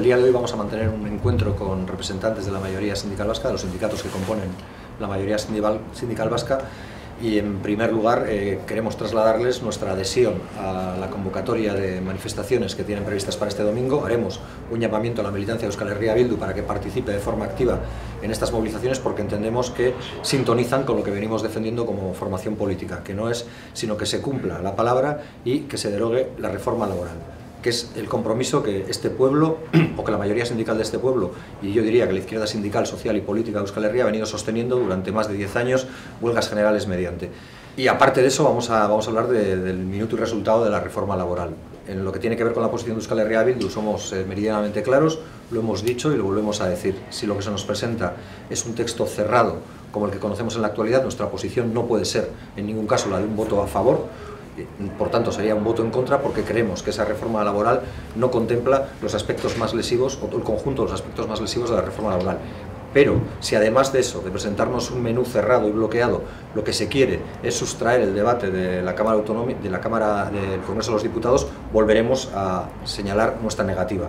día de hoy vamos a mantener un encuentro con representantes de la mayoría sindical vasca, de los sindicatos que componen la mayoría sindical vasca, y en primer lugar queremos trasladarles nuestra adhesión a la convocatoria de manifestaciones que tienen previstas para este domingo. Haremos un llamamiento a la militancia de Euskal Herria Bildu para que participe de forma activa en estas movilizaciones, porque entendemos que sintonizan con lo que venimos defendiendo como formación política, que no es sino que se cumpla la palabra y que se derogue la reforma laboral, que es el compromiso que este pueblo, o que la mayoría sindical de este pueblo, y yo diría que la izquierda sindical, social y política de Euskal Herria, ha venido sosteniendo durante más de 10 años, huelgas generales mediante. Y aparte de eso vamos a hablar del minuto y resultado de la reforma laboral. En lo que tiene que ver con la posición de Euskal Herria Bildu somos meridianamente claros, lo hemos dicho y lo volvemos a decir. Si lo que se nos presenta es un texto cerrado como el que conocemos en la actualidad, nuestra posición no puede ser en ningún caso la de un voto a favor. Por tanto, sería un voto en contra, porque creemos que esa reforma laboral no contempla los aspectos más lesivos, o el conjunto de los aspectos más lesivos de la reforma laboral. Pero si además de eso, de presentarnos un menú cerrado y bloqueado, lo que se quiere es sustraer el debate de la Cámara Autonómica, de la Cámara del Congreso de los Diputados, volveremos a señalar nuestra negativa.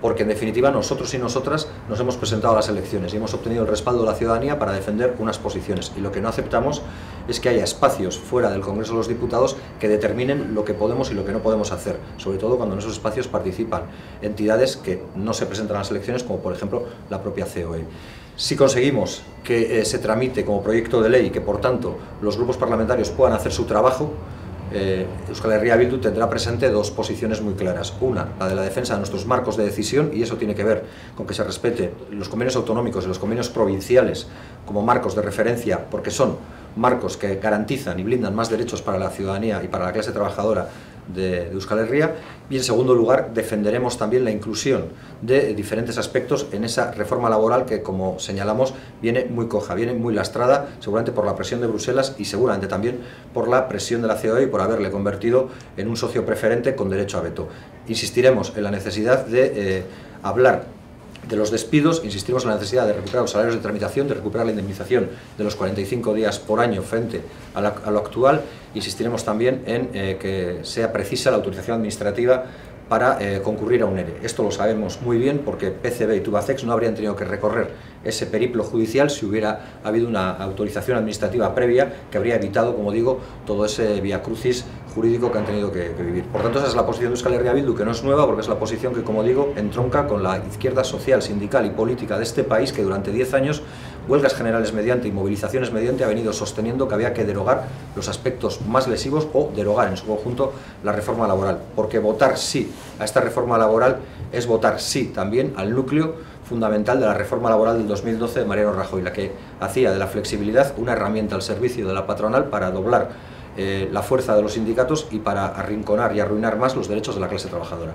Porque en definitiva nosotros y nosotras nos hemos presentado a las elecciones y hemos obtenido el respaldo de la ciudadanía para defender unas posiciones, y lo que no aceptamos es que haya espacios fuera del Congreso de los Diputados que determinen lo que podemos y lo que no podemos hacer, sobre todo cuando en esos espacios participan entidades que no se presentan a las elecciones, como por ejemplo la propia COE. Si conseguimos que se tramite como proyecto de ley y que por tanto los grupos parlamentarios puedan hacer su trabajo, Euskal Herria Bildu tendrá presente dos posiciones muy claras. Una, la de la defensa de nuestros marcos de decisión, y eso tiene que ver con que se respete los convenios autonómicos y los convenios provinciales como marcos de referencia, porque son marcos que garantizan y blindan más derechos para la ciudadanía y para la clase trabajadora de Euskal Herria. Y en segundo lugar, defenderemos también la inclusión de diferentes aspectos en esa reforma laboral que, como señalamos, viene muy coja, viene muy lastrada, seguramente por la presión de Bruselas y seguramente también por la presión de la COE y por haberle convertido en un socio preferente con derecho a veto. Insistiremos en la necesidad de hablar de los despidos, insistimos en la necesidad de recuperar los salarios de tramitación, de recuperar la indemnización de los 45 días por año frente a lo actual. Insistiremos también en que sea precisa la autorización administrativa para concurrir a un ERE. Esto lo sabemos muy bien porque PCB y Tubacex no habrían tenido que recorrer ese periplo judicial si hubiera habido una autorización administrativa previa que habría evitado, como digo, todo ese viacrucis jurídico que han tenido que vivir. Por tanto, esa es la posición de Euskal Herria Bildu, que no es nueva, porque es la posición que, como digo, entronca con la izquierda social, sindical y política de este país, que durante 10 años, huelgas generales mediante y movilizaciones mediante, ha venido sosteniendo que había que derogar los aspectos más lesivos o derogar en su conjunto la reforma laboral. Porque votar sí a esta reforma laboral es votar sí también al núcleo fundamental de la reforma laboral del 2012 de Mariano Rajoy, la que hacía de la flexibilidad una herramienta al servicio de la patronal para doblar la fuerza de los sindicatos y para arrinconar y arruinar más los derechos de la clase trabajadora.